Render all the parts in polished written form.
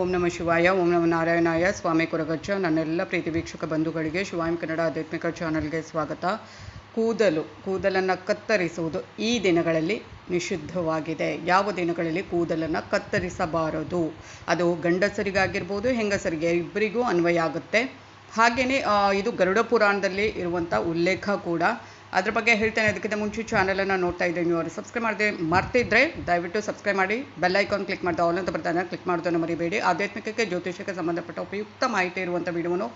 ಓಂ ನಮಃ ಶಿವಾಯ, ಓಂ ನಮಃ ನಾರಾಯಣಾಯ. ಸ್ವಾಮಿ ಕೊರಗಜ್ಜ. ನನ್ನೆಲ್ಲ ಪ್ರೀತಿ ವೀಕ್ಷಕ ಬಂಧುಗಳಿಗೆ ಶಿವಾಯಂ ಕನ್ನಡ ಆಧ್ಯಾತ್ಮಿಕ ಚಾನಲ್ಗೆ ಸ್ವಾಗತ. ಕೂದಲನ್ನು ಕತ್ತರಿಸುವುದು ಈ ದಿನಗಳಲ್ಲಿ ನಿಷಿದ್ಧವಾಗಿದೆ. ಯಾವ ದಿನಗಳಲ್ಲಿ ಕೂದಲನ್ನು ಕತ್ತರಿಸಬಾರದು, ಅದು ಗಂಡಸರಿಗಾಗಿರ್ಬೋದು ಹೆಂಗಸರಿಗೆ ಇಬ್ಬರಿಗೂ ಅನ್ವಯ ಆಗುತ್ತೆ. ಹಾಗೆಯೇ ಇದು ಗರುಡ ಪುರಾಣದಲ್ಲಿ ಇರುವಂಥ ಉಲ್ಲೇಖ ಕೂಡ. ಅದ್ರ ಬಗ್ಗೆ ಹೇಳ್ತೇನೆ. ಅದಕ್ಕಿಂತ ಮುಂಚೆ ಚಾನಲನ್ನು ನೋಡ್ತಾ ಇದ್ದೀನಿ, ನೀವು ಅವರು ಸಬ್ಸ್ಕ್ರೈಬ್ ಮರ್ತಿದ್ರೆ ದಯವಿಟ್ಟು ಸಬ್ಸ್ಕ್ರೈಬ್ ಮಾಡಿ, ಬೆಲ್ ಐಕಾನ್ ಕ್ಲಿಕ್ ಮಾಡ್ತಾ ಆಲ್ ಅಂತ ಬರ್ತಾನೆ ಕ್ಲಿಕ್ ಮಾಡೋದನ್ನು ಮರಿಬೇಡಿ. ಆಧ್ಯಾತ್ಮಿಕಕ್ಕೆ ಜ್ಯೋತಿಷಕ್ಕೆ ಸಂಬಂಧಪಟ್ಟ ಉಪಯುಕ್ತ ಮಾಹಿತಿ ಇರುವಂಥ ವಿಡಿಯೋವನ್ನು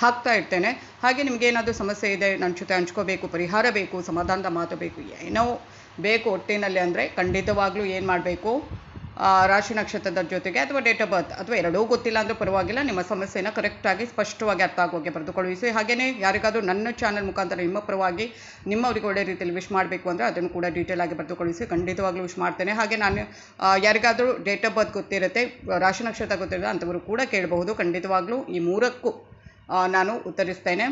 ಹಾಕ್ತಾ ಇರ್ತೇನೆ. ಹಾಗೆ ನಿಮಗೆ ಏನಾದರೂ ಸಮಸ್ಯೆ ಇದೆ, ನನ್ನ ಜೊತೆ ಹಂಚ್ಕೋಬೇಕು, ಪರಿಹಾರ ಬೇಕು, ಸಮಾಧಾನದ ಮಾತು ಬೇಕು, ಏನೋ ಬೇಕು ಒಟ್ಟಿನಲ್ಲಿ ಅಂದರೆ ಖಂಡಿತವಾಗ್ಲೂ ಏನು ಮಾಡಬೇಕು, ರಾಶಿ ನಕ್ಷತ್ರದ ಜೊತೆಗೆ ಅಥವಾ ಡೇಟ್ ಆಫ್ ಬರ್ತ್ ಅಥವಾ ಎರಡೂ ಗೊತ್ತಿಲ್ಲ ಅಂದರೂ ಪರವಾಗಿಲ್ಲ, ನಿಮ್ಮ ಸಮಸ್ಯೆನ ಕರೆಕ್ಟಾಗಿ ಸ್ಪಷ್ಟವಾಗಿ ಅರ್ಥ ಆಗೋಕ್ಕೆ ಬರೆದುಕೊಳ್ಳಿಸಿ. ಹಾಗೆಯೇ ಯಾರಿಗಾದರೂ ನನ್ನ ಚಾನಲ್ ಮುಖಾಂತರ ನಿಮ್ಮ ಪರವಾಗಿ ನಿಮ್ಮವರಿಗೆ ಒಳ್ಳೆ ರೀತಿಯಲ್ಲಿ ವಿಶ್ ಮಾಡಬೇಕು ಅಂದರೆ ಅದನ್ನು ಕೂಡ ಡೀಟೇಲ್ ಆಗಿ ಬರೆದುಕೊಳ್ಳಿಸಿ, ಖಂಡಿತವಾಗ್ಲೂ ವಿಶ್ ಮಾಡ್ತೇನೆ. ಹಾಗೆ ನಾನು ಯಾರಿಗಾದರೂ ಡೇಟ್ ಆಫ್ ಬರ್ತ್ ಗೊತ್ತಿರುತ್ತೆ, ರಾಶಿ ನಕ್ಷತ್ರ ಗೊತ್ತಿರುತ್ತೆ ಅಂಥವರು ಕೂಡ ಕೇಳಬಹುದು. ಖಂಡಿತವಾಗ್ಲೂ ಈ ಮೂರಕ್ಕೂ ನಾನು ಉತ್ತರಿಸ್ತೇನೆ.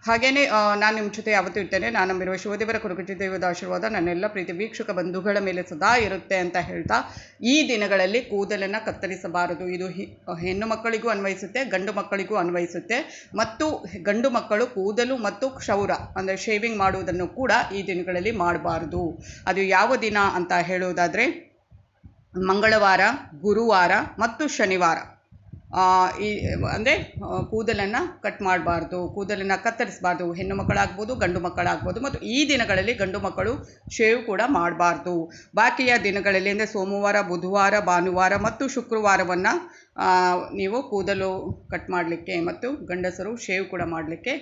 ಹಾಗೆಯೇ ನಾನು ನಿಮ್ಮ ಜೊತೆ ಯಾವತ್ತೂ ಇರ್ತೇನೆ. ನಾನು ನಂಬಿರುವ ಶಿವದೇವರ ಕೊರಗಜ್ಜ ದೇವದ ಆಶೀರ್ವಾದ ನನ್ನೆಲ್ಲ ಪ್ರೀತಿ ವೀಕ್ಷಕ ಬಂಧುಗಳ ಮೇಲೆ ಸದಾ ಇರುತ್ತೆ ಅಂತ ಹೇಳ್ತಾ, ಈ ದಿನಗಳಲ್ಲಿ ಕೂದಲನ್ನು ಕತ್ತರಿಸಬಾರದು. ಇದು ಹೆಣ್ಣು ಮಕ್ಕಳಿಗೂ ಅನ್ವಯಿಸುತ್ತೆ, ಗಂಡು ಮಕ್ಕಳಿಗೂ ಅನ್ವಯಿಸುತ್ತೆ. ಮತ್ತು ಗಂಡು ಮಕ್ಕಳು ಕೂದಲು ಮತ್ತು ಕ್ಷೌರ ಅಂದರೆ ಶೇವಿಂಗ್ ಮಾಡುವುದನ್ನು ಕೂಡ ಈ ದಿನಗಳಲ್ಲಿ ಮಾಡಬಾರ್ದು. ಅದು ಯಾವ ದಿನ ಅಂತ ಹೇಳೋದಾದರೆ ಮಂಗಳವಾರ, ಗುರುವಾರ ಮತ್ತು ಶನಿವಾರ. ಅಂದರೆ ಕೂದಲನ್ನು ಕಟ್ ಮಾಡಬಾರ್ದು, ಕೂದಲನ್ನು ಕತ್ತರಿಸಬಾರ್ದು. ಹೆಣ್ಣು ಮಕ್ಕಳಾಗ್ಬೋದು, ಗಂಡು ಮಕ್ಕಳಾಗ್ಬೋದು. ಮತ್ತು ಈ ದಿನಗಳಲ್ಲಿ ಗಂಡು ಮಕ್ಕಳು ಶೇವ್ ಕೂಡ ಮಾಡಬಾರ್ದು. ಬಾಕಿಯ ದಿನಗಳಲ್ಲಿ ಅಂದರೆ ಸೋಮವಾರ, ಬುಧವಾರ, ಭಾನುವಾರ ಮತ್ತು ಶುಕ್ರವಾರವನ್ನು ನೀವು ಕೂದಲು ಕಟ್ ಮಾಡಲಿಕ್ಕೆ ಮತ್ತು ಗಂಡಸರು ಶೇವ್ ಕೂಡ ಮಾಡಲಿಕ್ಕೆ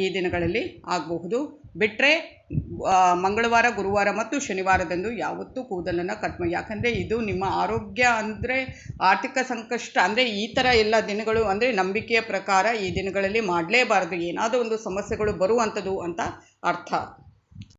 ಈ ದಿನಗಳಲ್ಲಿ ಆಗಬಹುದು. ಬಿಟ್ಟರೆ ಮಂಗಳವಾರ, ಗುರುವಾರ ಮತ್ತು ಶನಿವಾರದಂದು ಯಾವತ್ತೂ ಕೂದಲನ್ನು ಕಟ್ ಮಾಡಿ. ಯಾಕಂದರೆ ಇದು ನಿಮ್ಮ ಆರೋಗ್ಯ ಅಂದರೆ ಆರ್ಥಿಕ ಸಂಕಷ್ಟ ಅಂದರೆ ಈ ಥರ ಎಲ್ಲ ದಿನಗಳು ಅಂದರೆ ನಂಬಿಕೆಯ ಪ್ರಕಾರ ಈ ದಿನಗಳಲ್ಲಿ ಮಾಡಲೇಬಾರದು. ಏನಾದರೂ ಒಂದು ಸಮಸ್ಯೆಗಳು ಬರುವಂಥದ್ದು ಅಂತ ಅರ್ಥ.